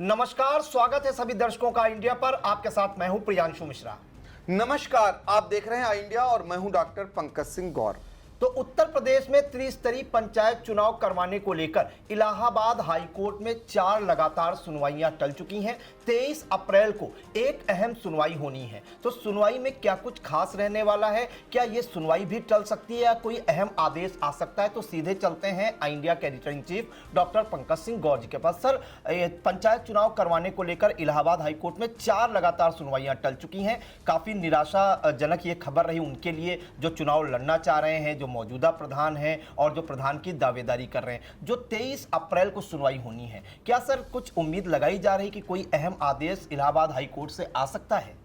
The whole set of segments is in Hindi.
नमस्कार, स्वागत है सभी दर्शकों का इंडिया पर। आपके साथ मैं हूं प्रियांशु मिश्रा। नमस्कार, आप देख रहे हैं आई इंडिया और मैं हूं डॉक्टर पंकज सिंह गौर। तो उत्तर प्रदेश में त्रिस्तरीय पंचायत चुनाव करवाने को लेकर इलाहाबाद हाई कोर्ट में 4 लगातार सुनवाइयां टल चुकी हैं। 23 अप्रैल को एक अहम सुनवाई होनी है। तो सुनवाई में क्या कुछ खास रहने वाला है? क्या ये सुनवाई भी टल सकती है या कोई अहम आदेश आ सकता है? तो सीधे चलते हैं आई इंडिया के editor in chief doctor Pankaj Singh Gaur ji के पास। सर, पंचायत चुनाव करवाने को लेकर इलाहाबाद हाई कोर्ट में 4 लगातार सुनवाइयां टल चुकी हैं। काफी निराशाजनक ये खबर रही उनके लिए जो चुनाव लड़ना चाह रहे हैं, जो मौजूदा प्रधान हैं और जो प्रधान की दावेदारी कर रहे हैं। जो 23 अप्रैल को सुनवाई होनी है, क्या सर कुछ उम्मीद लगाई जा रही कि कोई अहम आदेश इलाहाबाद हाई कोर्ट से आ सकता है?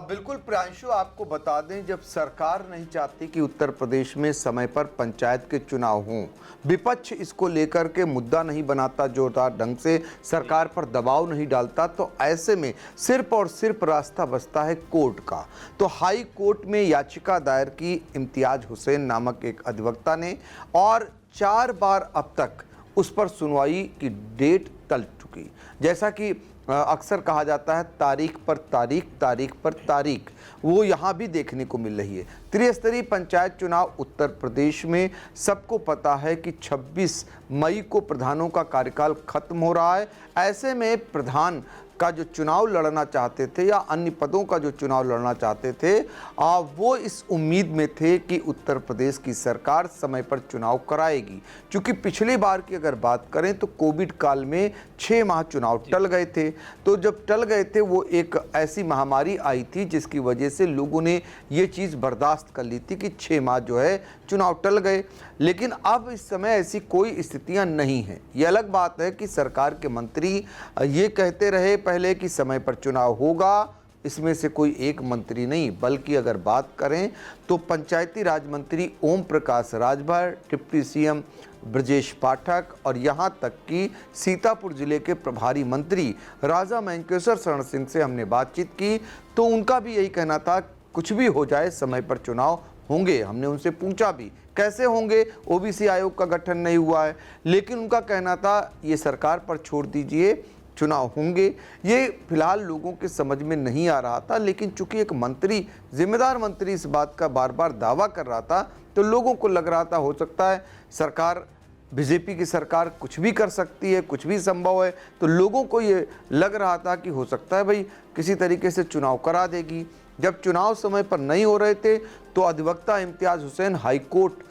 बिल्कुल प्रियांशु, आपको बता दें, जब सरकार नहीं चाहती कि उत्तर प्रदेश में समय पर पंचायत के चुनाव हों, विपक्ष इसको लेकर के मुद्दा नहीं बनाता, जोरदार ढंग से सरकार पर दबाव नहीं डालता, तो ऐसे में सिर्फ और सिर्फ रास्ता बचता है कोर्ट का। तो हाई कोर्ट में याचिका दायर की इम्तियाज हुसैन नामक एक अधिवक्ता ने, और 4 बार अब तक उस पर सुनवाई की डेट टल चुकी। जैसा कि अक्सर कहा जाता है, तारीख पर तारीख, तारीख पर तारीख, वो यहाँ भी देखने को मिल रही है। त्रिस्तरीय पंचायत चुनाव उत्तर प्रदेश में सबको पता है कि 26 मई को प्रधानों का कार्यकाल खत्म हो रहा है। ऐसे में प्रधान का जो चुनाव लड़ना चाहते थे या अन्य पदों का जो चुनाव लड़ना चाहते थे, वो इस उम्मीद में थे कि उत्तर प्रदेश की सरकार समय पर चुनाव कराएगी। क्योंकि पिछली बार की अगर बात करें तो कोविड काल में 6 माह चुनाव टल गए थे। तो जब टल गए थे, वो एक ऐसी महामारी आई थी जिसकी वजह से लोगों ने ये चीज़ बर्दाश्त कर ली थी कि 6 माह जो है चुनाव टल गए। लेकिन अब इस समय ऐसी कोई स्थितियां नहीं हैं। ये अलग बात है कि सरकार के मंत्री ये कहते रहे पहले कि समय पर चुनाव होगा, इसमें से कोई एक मंत्री नहीं, बल्कि अगर बात करें तो पंचायती राज मंत्री ओम प्रकाश राजभर, डिप्टी सीएम ब्रजेश पाठक और यहाँ तक कि सीतापुर जिले के प्रभारी मंत्री राजा मेंकेश्वर शरण सिंह से हमने बातचीत की, तो उनका भी यही कहना था कुछ भी हो जाए समय पर चुनाव होंगे। हमने उनसे पूछा भी कैसे होंगे, ओबीसी आयोग का गठन नहीं हुआ है, लेकिन उनका कहना था ये सरकार पर छोड़ दीजिए, चुनाव होंगे। ये फिलहाल लोगों के समझ में नहीं आ रहा था, लेकिन चूंकि एक मंत्री, जिम्मेदार मंत्री इस बात का बार बार दावा कर रहा था, तो लोगों को लग रहा था हो सकता है सरकार, बीजेपी की सरकार कुछ भी कर सकती है, कुछ भी संभव है। तो लोगों को ये लग रहा था कि हो सकता है भाई किसी तरीके से चुनाव करा देगी। जब चुनाव समय पर नहीं हो रहे थे तो अधिवक्ता इम्तियाज हुसैन हाई कोर्ट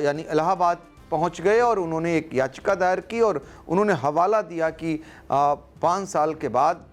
यानी इलाहाबाद पहुंच गए और उन्होंने एक याचिका दायर की और उन्होंने हवाला दिया कि 5 साल के बाद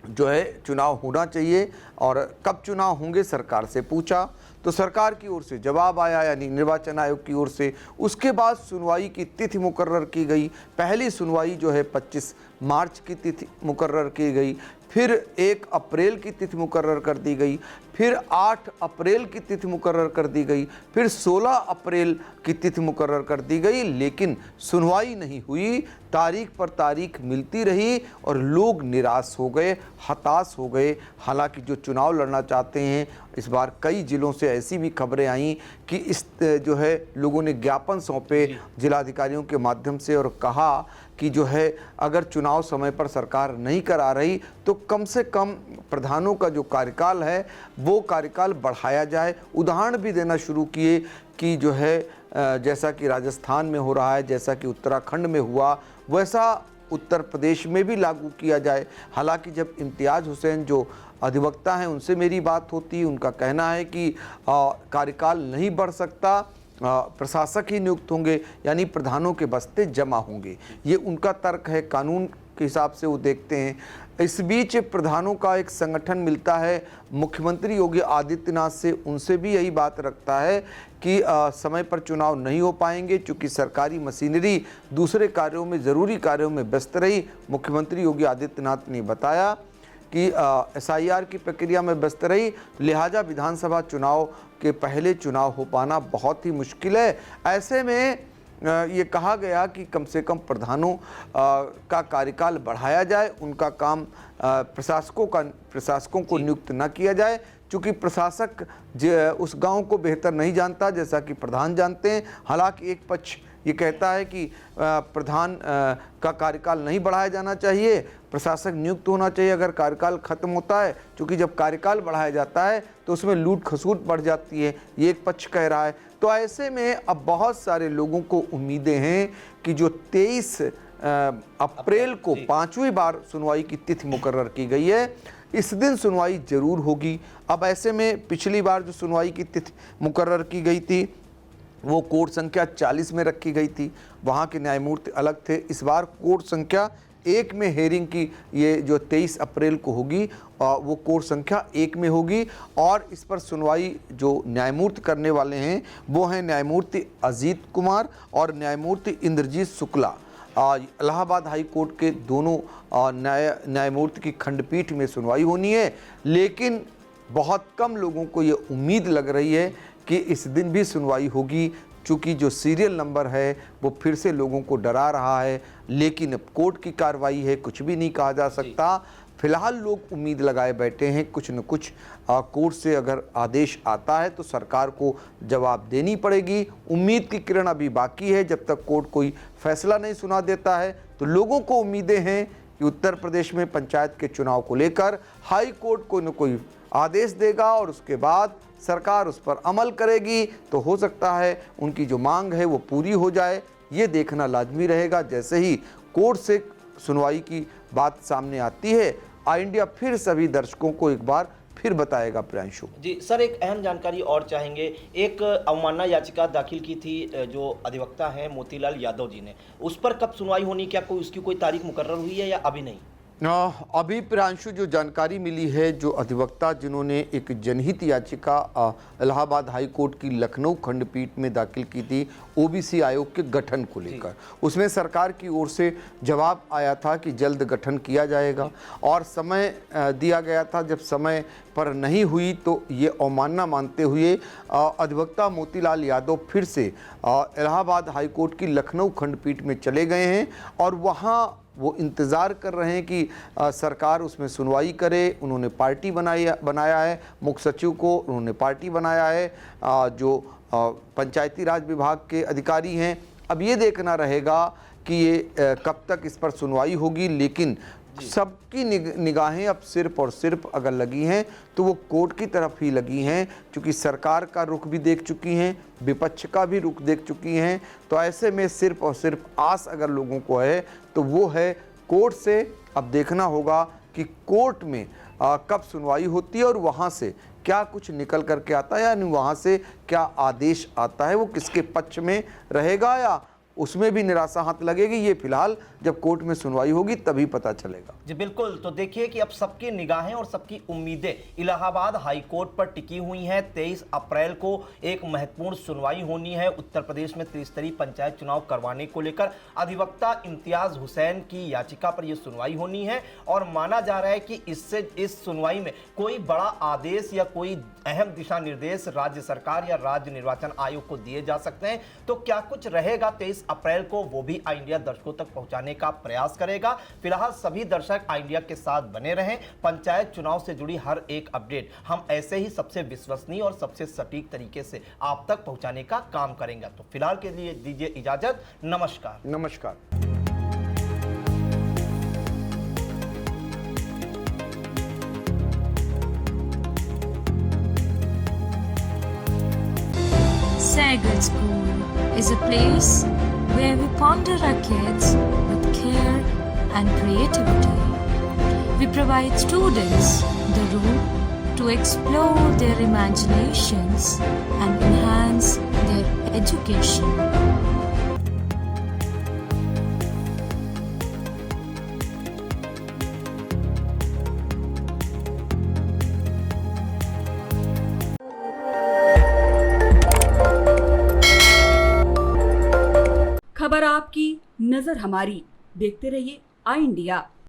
जो है चुनाव होना चाहिए और कब चुनाव होंगे सरकार से पूछा, तो सरकार की ओर से जवाब आया, यानी निर्वाचन आयोग की ओर से। उसके बाद सुनवाई की तिथि मुकर्रर की गई। पहली सुनवाई जो है 25 मार्च की तिथि मुकर्रर की गई, फिर 1 अप्रैल की तिथि मुकर्रर कर दी गई, फिर 8 अप्रैल की तिथि मुकर्रर कर दी गई, फिर 16 अप्रैल की तिथि मुकर्रर कर दी गई, लेकिन सुनवाई नहीं हुई। तारीख पर तारीख मिलती रही और लोग निराश हो गए, हताश हो गए। हालांकि जो चुनाव लड़ना चाहते हैं, इस बार कई जिलों से ऐसी भी खबरें आई कि इस जो है लोगों ने ज्ञापन सौंपे जिलाधिकारियों के माध्यम से और कहा कि जो है अगर चुनाव समय पर सरकार नहीं करा रही तो कम से कम प्रधानों का जो कार्यकाल है वो कार्यकाल बढ़ाया जाए। उदाहरण भी देना शुरू किए कि जो है जैसा कि राजस्थान में हो रहा है, जैसा कि उत्तराखंड में हुआ, वैसा उत्तर प्रदेश में भी लागू किया जाए। हालांकि जब इम्तियाज हुसैन जो अधिवक्ता हैं उनसे मेरी बात होती, उनका कहना है कि कार्यकाल नहीं बढ़ सकता, प्रशासक ही नियुक्त होंगे, यानी प्रधानों के बस्ते जमा होंगे। ये उनका तर्क है, कानून के हिसाब से वो देखते हैं। इस बीच प्रधानों का एक संगठन मिलता है मुख्यमंत्री योगी आदित्यनाथ से, उनसे भी यही बात रखता है कि समय पर चुनाव नहीं हो पाएंगे क्योंकि सरकारी मशीनरी दूसरे कार्यों में, ज़रूरी कार्यों में व्यस्त रही। मुख्यमंत्री योगी आदित्यनाथ ने बताया कि SIR की प्रक्रिया में व्यस्त रही, लिहाजा विधानसभा चुनाव के पहले चुनाव हो पाना बहुत ही मुश्किल है। ऐसे में ये कहा गया कि कम से कम प्रधानों का कार्यकाल बढ़ाया जाए, उनका काम प्रशासकों को नियुक्त न किया जाए, क्योंकि प्रशासक उस गांव को बेहतर नहीं जानता जैसा कि प्रधान जानते हैं। हालांकि एक पक्ष ये कहता है कि प्रधान का कार्यकाल नहीं बढ़ाया जाना चाहिए, प्रशासक नियुक्त होना चाहिए अगर कार्यकाल खत्म होता है, क्योंकि जब कार्यकाल बढ़ाया जाता है तो उसमें लूट खसूट बढ़ जाती है, ये एक पक्ष कह रहा है। तो ऐसे में अब बहुत सारे लोगों को उम्मीदें हैं कि जो 23 अप्रैल को 5वीं बार सुनवाई की तिथि मुकर्रर की गई है, इस दिन सुनवाई जरूर होगी। अब ऐसे में पिछली बार जो सुनवाई की तिथि मुकर्रर की गई थी वो कोर्ट संख्या 40 में रखी गई थी, वहाँ के न्यायमूर्ति अलग थे। इस बार कोर्ट संख्या 1 में हेयरिंग की ये जो 23 अप्रैल को होगी वो कोर्ट संख्या 1 में होगी, और इस पर सुनवाई जो न्यायमूर्ति करने वाले हैं वो हैं न्यायमूर्ति अजीत कुमार और न्यायमूर्ति इंद्रजीत शुक्ला। इलाहाबाद हाई कोर्ट के दोनों न्यायमूर्ति की खंडपीठ में सुनवाई होनी है, लेकिन बहुत कम लोगों को ये उम्मीद लग रही है कि इस दिन भी सुनवाई होगी, चूँकि जो सीरियल नंबर है वो फिर से लोगों को डरा रहा है। लेकिन अब कोर्ट की कार्रवाई है, कुछ भी नहीं कहा जा सकता। फिलहाल लोग उम्मीद लगाए बैठे हैं कुछ न कुछ कोर्ट से अगर आदेश आता है तो सरकार को जवाब देनी पड़ेगी। उम्मीद की किरण अभी बाकी है, जब तक कोर्ट कोई फैसला नहीं सुना देता है तो लोगों को उम्मीदें हैं कि उत्तर प्रदेश में पंचायत के चुनाव को लेकर हाई कोर्ट कोई न कोई आदेश देगा और उसके बाद सरकार उस पर अमल करेगी, तो हो सकता है उनकी जो मांग है वो पूरी हो जाए। ये देखना लाजमी रहेगा। जैसे ही कोर्ट से सुनवाई की बात सामने आती है, आई इंडिया फिर सभी दर्शकों को एक बार फिर बताएगा। प्रियांशु जी सर, एक अहम जानकारी और चाहेंगे। एक अवमानना याचिका दाखिल की थी जो अधिवक्ता हैं मोतीलाल यादव जी ने, उस पर कब सुनवाई होनी, क्या कोई उसकी कोई तारीख मुकर्रर हुई है या अभी नहीं? अभी प्रियांशु जो जानकारी मिली है, जो अधिवक्ता जिन्होंने एक जनहित याचिका इलाहाबाद हाई कोर्ट की लखनऊ खंडपीठ में दाखिल की थी ओबीसी आयोग के गठन को लेकर, उसमें सरकार की ओर से जवाब आया था कि जल्द गठन किया जाएगा और समय दिया गया था। जब समय पर नहीं हुई तो ये अवमानना मानते हुए अधिवक्ता मोतीलाल यादव फिर से इलाहाबाद हाई कोर्ट की लखनऊ खंडपीठ में चले गए हैं और वहाँ वो इंतज़ार कर रहे हैं कि सरकार उसमें सुनवाई करे। उन्होंने पार्टी बनाया है, मुख्य सचिव को उन्होंने पार्टी बनाया है, जो पंचायती राज विभाग के अधिकारी हैं। अब ये देखना रहेगा कि ये कब तक इस पर सुनवाई होगी, लेकिन सबकी निगाहें अब सिर्फ और सिर्फ अगर लगी हैं तो वो कोर्ट की तरफ ही लगी हैं, क्योंकि सरकार का रुख भी देख चुकी हैं, विपक्ष का भी रुख देख चुकी हैं। तो ऐसे में सिर्फ और सिर्फ आस अगर लोगों को है तो वो है कोर्ट से। अब देखना होगा कि कोर्ट में कब सुनवाई होती है और वहाँ से क्या कुछ निकल करके आता है, यानी वहाँ से क्या आदेश आता है, वो किसके पक्ष में रहेगा या उसमें भी निराशा हाथ लगेगी। ये फिलहाल जब कोर्ट में सुनवाई होगी तभी पता चलेगा। जी बिल्कुल, तो देखिए कि अब सबकी निगाहें और सबकी उम्मीदें इलाहाबाद हाई कोर्ट पर टिकी हुई हैं। 23 अप्रैल को एक महत्वपूर्ण सुनवाई होनी है उत्तर प्रदेश में त्रिस्तरीय पंचायत चुनाव करवाने को लेकर। अधिवक्ता इम्तियाज हुसैन की याचिका पर यह सुनवाई होनी है और माना जा रहा है कि इससे इस सुनवाई में कोई बड़ा आदेश या कोई अहम दिशा निर्देश राज्य सरकार या राज्य निर्वाचन आयोग को दिए जा सकते हैं। तो क्या कुछ रहेगा 23 अप्रैल को, वो भी आई इंडिया दर्शकों तक पहुंचाने का प्रयास करेगा। फिलहाल सभी दर्शक आई इंडिया के साथ बने रहें। पंचायत चुनाव से जुड़ी हर एक अपडेट हम ऐसे ही सबसे विश्वसनीय और सबसे सटीक तरीके से आप तक पहुंचाने का काम करेंगे। तो फिलहाल के लिए दीजिए इजाजत। नमस्कार। नमस्कार। Sagar School is a place where we ponder our kids with care and creativity. We provide students the room to explore their imaginations and enhance their education. खबर आपकी, नजर हमारी। देखते रहिए आई इंडिया।